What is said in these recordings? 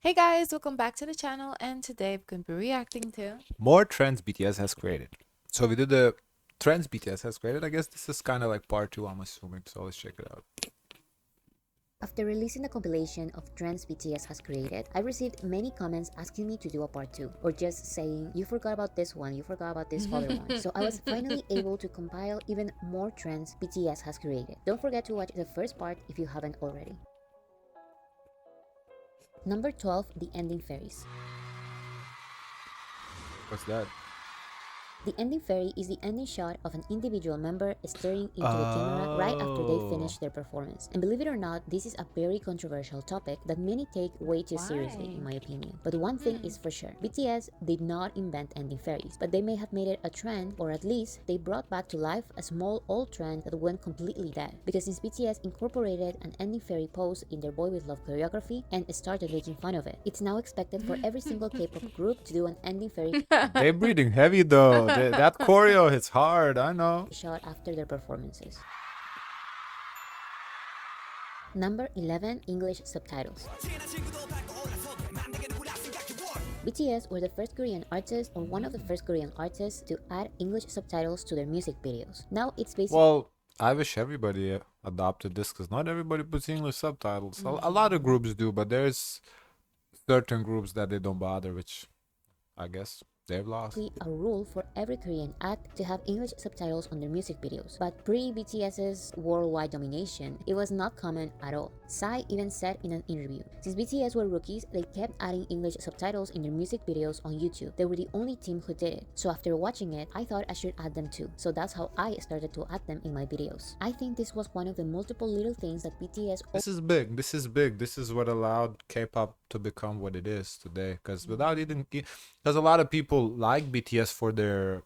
Hey guys, welcome back to the channel, and today we're going to be reacting to more trends BTS has created. So we did the trends BTS has created. I guess this is kind of like part two, I'm assuming. So let's check it out. After releasing the compilation of trends BTS has created, I received many comments asking me to do a part 2, or just saying, you forgot about this one, you forgot about this other one. So I was finally able to compile even more trends BTS has created. Don't forget to watch the first part if you haven't already. Number 12, the ending fairies. What's that? The ending fairy is the ending shot of an individual member staring into the camera right after they Oh, finish their performance. And believe it or not, this is a very controversial topic that many take way too seriously, in why? my opinion. But one thing is for sure, BTS did not invent ending fairies, but they may have made it a trend, or at least they brought back to life a small old trend that went completely dead. Because since BTS incorporated an ending fairy pose in their Boy With Love choreography and started making fun of it, it's now expected for every single K-pop group to do an ending fairy they're breathing heavy though. That choreo hits hard. I know. shot after their performances. Number 11, English subtitles. BTS were the first Korean artists, or one of the first Korean artists, to add English subtitles to their music videos. Now it's basically Well, I wish everybody adopted this because not everybody puts English subtitles. A lot of groups do, but there's certain groups that they don't bother, which I guess they've lost. a rule for every Korean act to have English subtitles on their music videos. But pre-BTS's worldwide domination, it was not common at all. Psy even said in an interview, since BTS were rookies, they kept adding English subtitles in their music videos on YouTube. They were the only team who did it. So after watching it, I thought I should add them too. So that's how I started to add them in my videos. I think this was one of the multiple little things that BTS This is big. This is big. This is what allowed K-pop to become what it is today. Because without even, because a lot of people like BTS for their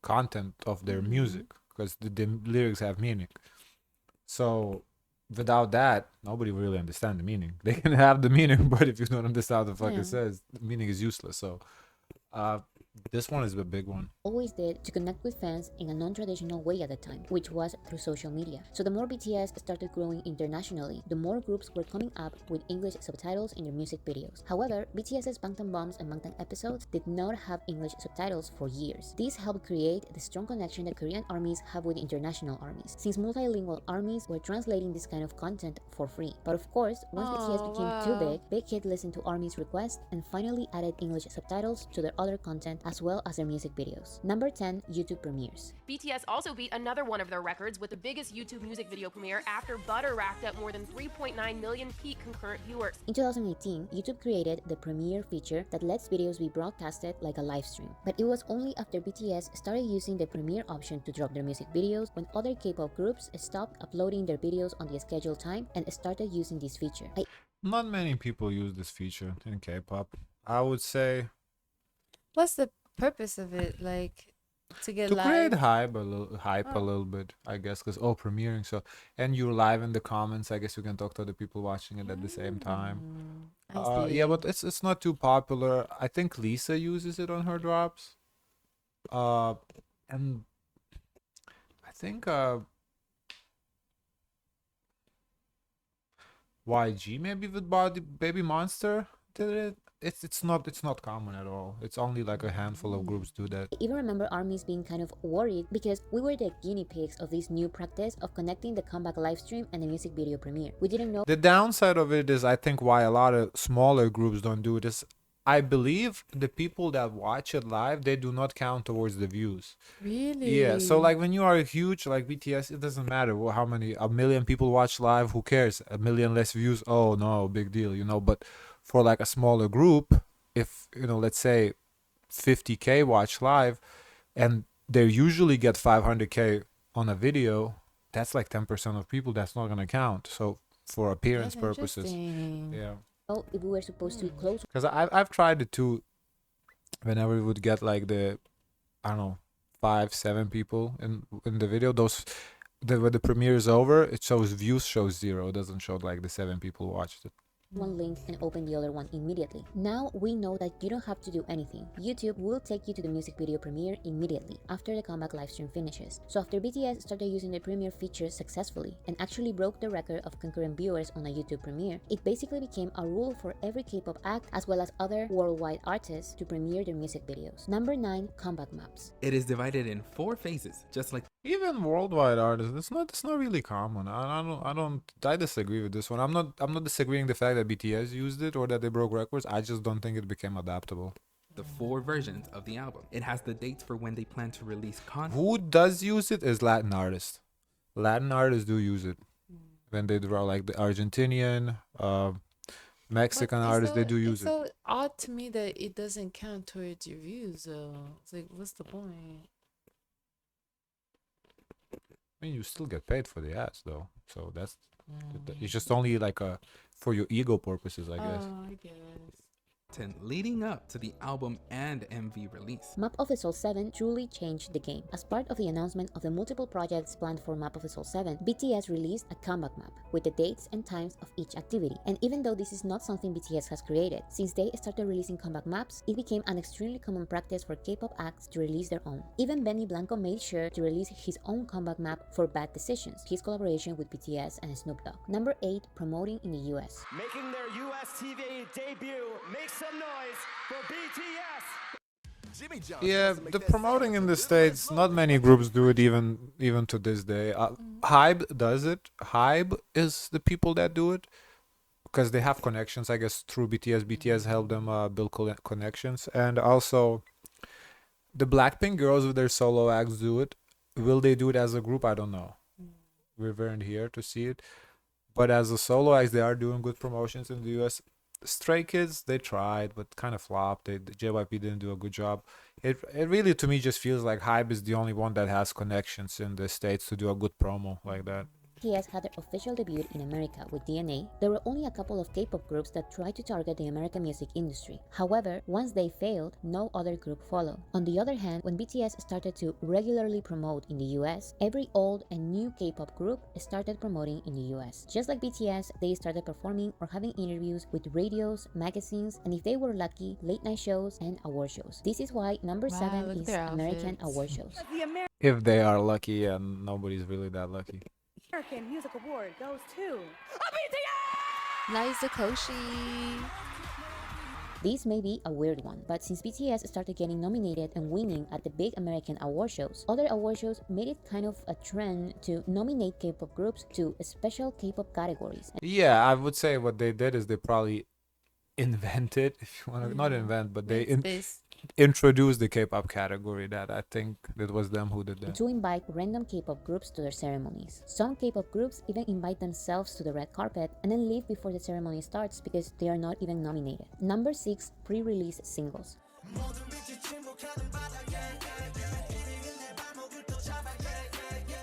content of their music, because the lyrics have meaning. So without that, nobody really understand the meaning. They can have the meaning, but if you don't understand what the fuck Yeah. it says, the meaning is useless. So, uh, this one is a big one. always did to connect with fans in a non-traditional way at the time, which was through social media. So the more BTS started growing internationally, the more groups were coming up with English subtitles in their music videos. However, BTS's Bangtan Bombs and Bangtan episodes did not have English subtitles for years. This helped create the strong connection that Korean armies have with international armies, since multilingual armies were translating this kind of content for free. But of course, once BTS Oh, became too wow. big, Big Hit listened to armies' requests and finally added English subtitles to their other content as well as their music videos. Number 10, YouTube premieres. BTS also beat another one of their records with the biggest YouTube music video premiere after Butter racked up more than 3.9 million peak concurrent viewers. In 2018, YouTube created the premiere feature that lets videos be broadcasted like a live stream. But it was only after BTS started using the premiere option to drop their music videos when other K-pop groups stopped uploading their videos on the scheduled time and started using this feature. Not many people use this feature in K-pop. I would say What's the purpose of it? Like, to get to create live? hype a Oh. little bit, I guess, because premiering. So, and you're live in the comments. I guess you can talk to the people watching it at the same time. I Yeah, see. but it's not too popular. I think Lisa uses it on her drops. Uh, and I think YG maybe with Body Baby Monster did it. It's not common at all. It's only like a handful of groups do that. I even remember armies being kind of worried because we were the guinea pigs of this new practice of connecting the comeback livestream and the music video premiere. We didn't know The downside of it is I think why a lot of smaller groups don't do it is I believe the people that watch it live they do not count towards the views. Yeah, so Really? like when you are huge like BTS, it doesn't matter how many a million people watch live. Who cares? A million less views. Oh no, big deal, you know. But for like a smaller group, if let's say 50K watch live, and they usually get 500K on a video, that's like 10% of people. That's not gonna count. So for appearance That's purposes, interesting. yeah. if we were supposed to close Because I've tried it too. Whenever we would get like the I don't know 5 7 people in the video, when the premiere is over, it shows views shows zero. It doesn't show like the 7 people watched it. one link and open the other one immediately. Now we know that you don't have to do anything. YouTube will take you to the music video premiere immediately after the comeback livestream finishes. So after BTS started using the premiere feature successfully and actually broke the record of concurrent viewers on a YouTube premiere, it basically became a rule for every K-pop act as well as other worldwide artists to premiere their music videos. Number 9, comeback maps. It is divided in 4 phases, just like Even worldwide artists, it's not really common. I disagree with this one. I'm not disagreeing the fact that BTS used it or that they broke records. I just don't think it became adaptable. the 4 versions of the album. It has the dates for when they plan to release content. Who does use it is Latin artists. Latin artists do use it when they draw, like the Argentinian, Mexican artists. They do use It's it. so odd to me that it doesn't count towards your views, though. It's like, what's the point? I mean, you still get paid for the ads though, so it's just only like for your ego purposes, I guess. Oh, I guess. Leading up to the album and MV release. Map of the Soul 7 truly changed the game. As part of the announcement of the multiple projects planned for Map of the Soul 7, BTS released a comeback map with the dates and times of each activity. And even though this is not something BTS has created, since they started releasing comeback maps, it became an extremely common practice for K-pop acts to release their own. Even Benny Blanco made sure to release his own comeback map for Bad Decisions, his collaboration with BTS and Snoop Dogg. Number 8, promoting in the US. Making their US TV debut. Make some noise for BTS. Yeah, the promoting in the States, not many groups do it even to this day. Hybe does it. Hybe is the people that do it because they have connections, I guess, through BTS. BTS helped them build connections. And also, the Blackpink girls with their solo acts do it. Will they do it as a group? I don't know. We weren't here to see it. But as a solo acts, they are doing good promotions in the US. Stray Kids, they tried, but kind of flopped. The JYP didn't do a good job. It really, to me, just feels like Hybe is the only one that has connections in the States to do a good promo like that. BTS had their official debut in America with DNA. There were only a couple of K-pop groups that tried to target the American music industry. However, once they failed, no other group followed. On the other hand, when BTS started to regularly promote in the US, every old and new K-pop group started promoting in the US. Just like BTS, they started performing or having interviews with radios, magazines, and if they were lucky, late night shows and award shows. This is why number Wow, 7 look at is their American outfits. award shows. If they are lucky, and nobody's really that lucky. American Music Award goes to Liza Koshy. This may be a weird one, but since BTS started getting nominated and winning at the big American award shows, other award shows made it kind of a trend to nominate K-pop groups to special K-pop categories. Yeah, I would say what they did is they probably invented, if you want to, not invent, but they introduced the K-pop category. That I think it was them who did that. To invite random K-pop groups to their ceremonies. Some K-pop groups even invite themselves to the red carpet and then leave before the ceremony starts because they are not even nominated. Number 6, pre-release singles.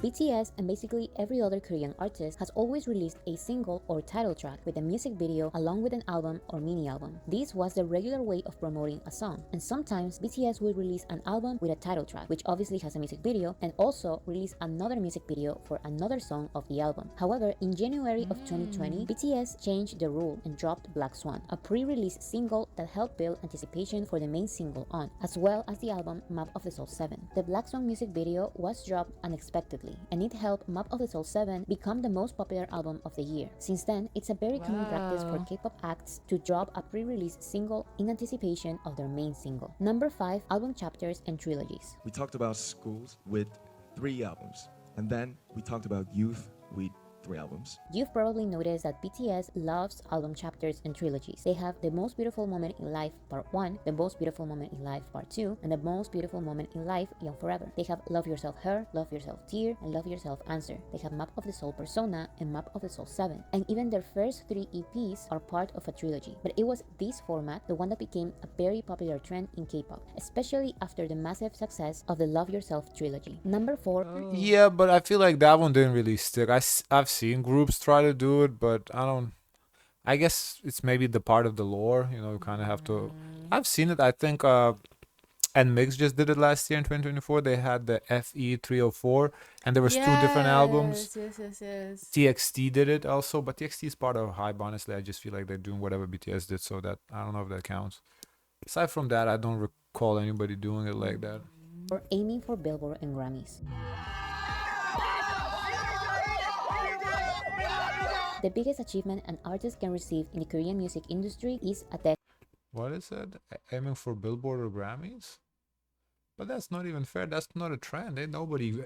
BTS and basically every other Korean artist has always released a single or title track with a music video along with an album or mini album. This was the regular way of promoting a song, and sometimes BTS will release an album with a title track, which obviously has a music video, and also release another music video for another song of the album. However, in January of 2020, BTS changed the rule and dropped Black Swan, a pre-release single that helped build anticipation for the main single On, as well as the album Map of the Soul 7. The Black Swan music video was dropped unexpectedly, and it helped Map of the Soul 7 become the most popular album of the year. Since then, it's a very common practice for K-pop acts to drop a pre-release single in anticipation of their main single. Number 5, album chapters and trilogies. We talked about schools with 3 albums, and then we talked about youth with 3 albums. You've probably noticed that BTS loves album chapters and trilogies. They have The Most Beautiful Moment in Life Part 1, The Most Beautiful Moment in Life Part 2, and The Most Beautiful Moment in Life Young Forever. They have Love Yourself Her, Love Yourself Tear, and Love Yourself Answer. They have Map of the Soul Persona and Map of the Soul 7. And even their first 3 EPs are part of a trilogy. But it was this format, the one that became a very popular trend in K-pop, especially after the massive success of the Love Yourself trilogy. Number 4, Yeah, but I feel like that one didn't really stick. I've seen groups try to do it, but I guess it's maybe the part of the lore, you kind of have to. I've seen it. I think and Mix just did it last year in 2024. They had the FE 304, and there was two different albums. Yes. TXT did it also, but TXT is part of Hype. Honestly, I just feel like they're doing whatever BTS did, so that I don't know if that counts. Aside from that, I don't recall anybody doing it like that. Or aiming for Billboard and Grammys. The biggest achievement an artist can receive in the Korean music industry is a What is it? Aiming for Billboard or Grammys? But that's not even fair. That's not a trend. Ain't nobody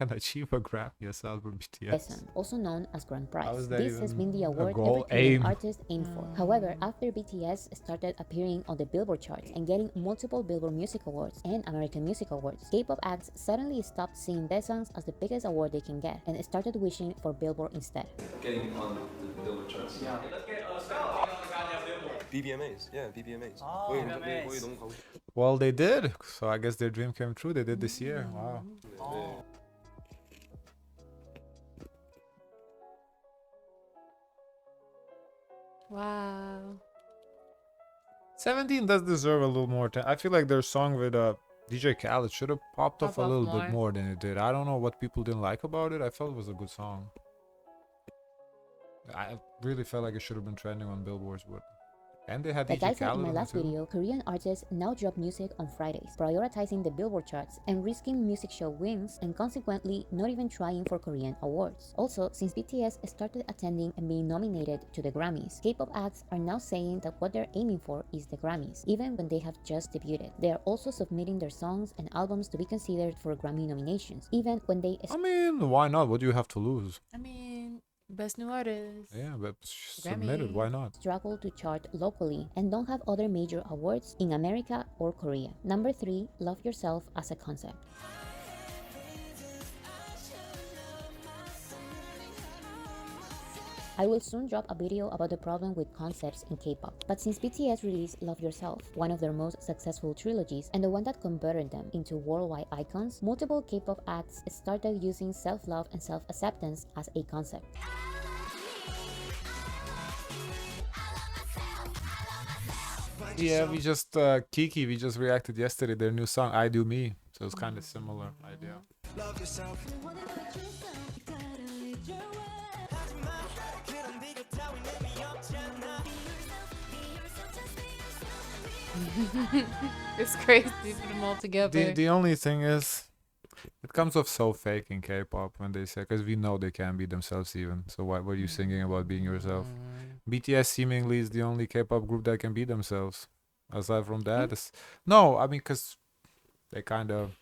can achieve a Grammy aside from BTS. also known as Grand How Prize. is that This has even been the a award goal? every Korean Aim. artist aimed for. However, after BTS started appearing on the Billboard charts and getting multiple Billboard Music Awards and American Music Awards, K-pop acts suddenly stopped seeing Daesung's as the biggest award they can get and started wishing for Billboard instead. Getting on the Billboard charts. Yeah. BBMAs. Yeah, BBMAs. 거기 너무 가고 싶어. Well, they did. So I guess their dream came true. They did this year. Wow. Wow. 17 does deserve a little more time. I feel like their song with DJ Khaled should have popped off a Pop off little more. bit more than it did. I don't know what people didn't like about it. I felt it was a good song. I really felt like it should have been trending on Billboards, but and they had Like DJ I said Khaled in my on it last too. video, Korean artists now drop music on Fridays, prioritizing the Billboard charts and risking music show wins and consequently not even trying for Korean awards. Also, since BTS started attending and being nominated to the Grammys, K-pop acts are now saying that what they're aiming for is the Grammys, even when they have just debuted. They are also submitting their songs and albums to be considered for Grammy nominations, even when they I mean, why not? What do you have to lose? I mean, best new artist. Yeah, but submit it. Grammy. Why not? struggle to chart locally and don't have other major awards in America or Korea. Number 3, love yourself as a concept. I will soon drop a video about the problem with concepts in K-pop. But since BTS released Love Yourself, one of their most successful trilogies and the one that converted them into worldwide icons, multiple K-pop acts started using self-love and self-acceptance as a concept. Yeah, we just Kiki. We just reacted yesterday. Their new song, "I Do Me." So it's kind of similar idea. It's crazy to put them all together. The only thing is, it comes off so fake in K-pop when they say, because we know they can't be themselves even. So why were you singing about being yourself? BTS seemingly is the only K-pop group that can be themselves. Aside from that, no, I mean, because they kind of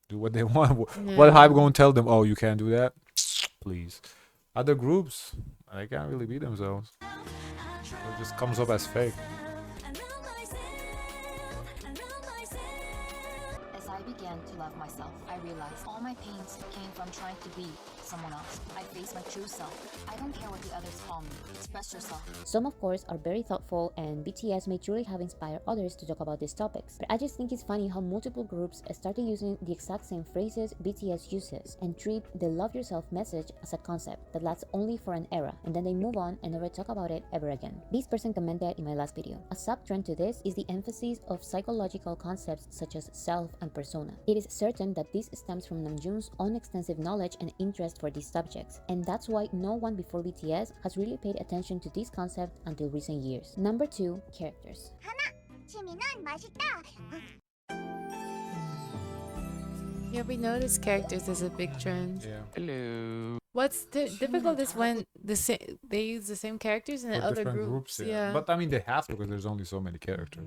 do what they want. What hype gonna tell them? Oh, you can't do that. Please. Other groups, they can't really be themselves. It just comes up as fake. As I began to love myself, I realized all my pains came from trying to be someone else. I face my true self. I don't care what the others call me. Express yourself. Some, of course, are very thoughtful, and BTS may truly have inspired others to talk about these topics. But I just think it's funny how multiple groups started using the exact same phrases BTS uses and treat the love yourself message as a concept that lasts only for an era, and then they move on and never talk about it ever again. This person commented in my last video. A sub-trend to this is the emphasis of psychological concepts such as self and persona. It is certain that this stems from Namjoon's own extensive knowledge and interest for these subjects, and that's why no one before BTS has really paid attention to this concept until recent years. Number 2, characters. Yeah, we noticed characters as a big trend. Yeah. Hello. What's difficult is when they use the same characters in For other different groups. yeah. But I mean, they have to because there's only so many characters.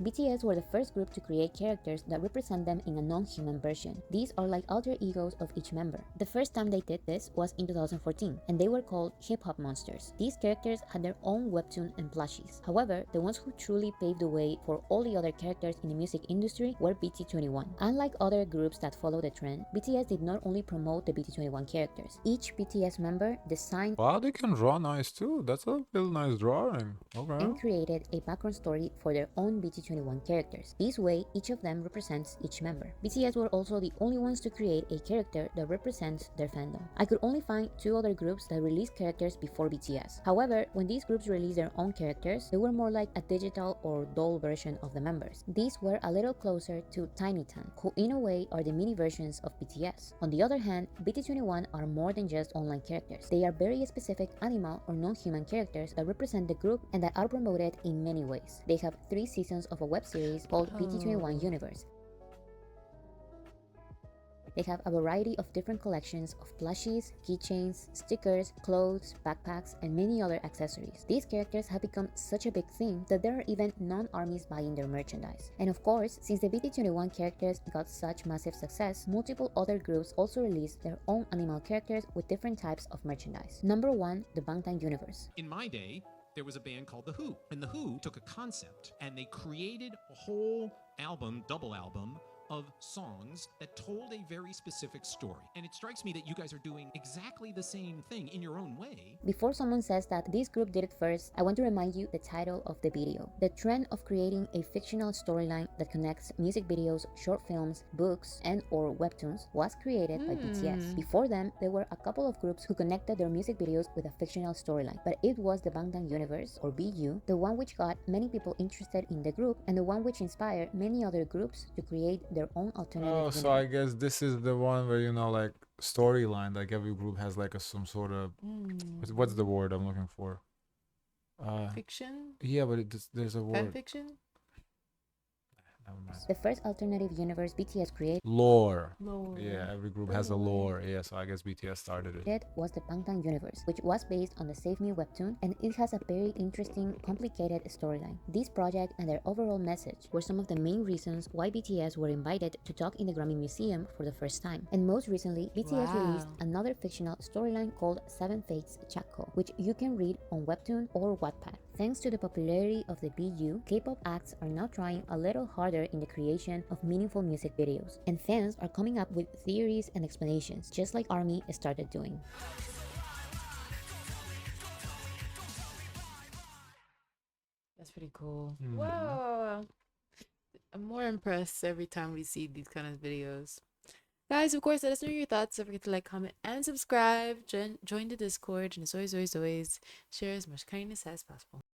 BTS were the first group to create characters that represent them in a non-human version. These are like alter egos of each member. The first time they did this was in 2014, and they were called hip-hop monsters. These characters had their own webtoon and plushies. However, the ones who truly paved the way for all the other characters in the music industry were BT21. Unlike other groups that followed the trend, BTS did not only promote the BT21 characters. Each BTS member designed Wow, they can draw nice too. That's a real nice drawing. Okay. and created a background story for their own BT21 characters. This way, each of them represents each member. BTS were also the only ones to create a character that represents their fandom. I could only find 2 other groups that released characters before BTS. However, when these groups released their own characters, they were more like a digital or doll version of the members. These were a little closer to TinyTan, who in a way are the mini versions of BTS. On the other hand, BT21 are more than just online characters. They are very specific animal or non-human characters that represent the group and that are promoted in many ways. They have 3 seasons of a web series called BT21 Universe. They have a variety of different collections of plushies, keychains, stickers, clothes, backpacks, and many other accessories. These characters have become such a big thing that there are even non-armies buying their merchandise. And of course, since the BT21 characters got such massive success, multiple other groups also released their own animal characters with different types of merchandise. Number 1, the Bangtan Universe. In my day, there was a band called The Who, and The Who took a concept and they created a whole album, double album, of songs that told a very specific story. And it strikes me that you guys are doing exactly the same thing in your own way. Before someone says that this group did it first, I want to remind you the title of the video. The trend of creating a fictional storyline that connects music videos, short films, books, and or webtoons was created by BTS. Before them, there were a couple of groups who connected their music videos with a fictional storyline, but it was the Bangtan Universe, or BU, the one which got many people interested in the group and the one which inspired many other groups to create their own alternative Oh, universe. so I guess this is the one where, you know, like storyline, like every group has like some sort of what's the word I'm looking for? Fiction? Yeah, but there's a Fan word. fiction? Never mind. The first alternative universe BTS created Lore. Lore. Yeah, every group has a lore. Yeah, so I guess BTS started it. it was the Bangtan Universe, which was based on the Save Me webtoon, and it has a very interesting, complicated storyline. This project and their overall message were some of the main reasons why BTS were invited to talk in the Grammy Museum for the first time. And most recently, BTS released another fictional storyline called Seven Fates Chakko, which you can read on webtoon or Wattpad. Thanks to the popularity of the BU, K-pop acts are now trying a little harder in the creation of meaningful music videos, and fans are coming up with theories and explanations, just like ARMY started doing. That's pretty cool. Whoa. I'm more impressed every time we see these kind of videos. Guys, of course, let us know your thoughts. Don't forget to like, comment, and subscribe. Join the Discord. And as always, share as much kindness as possible.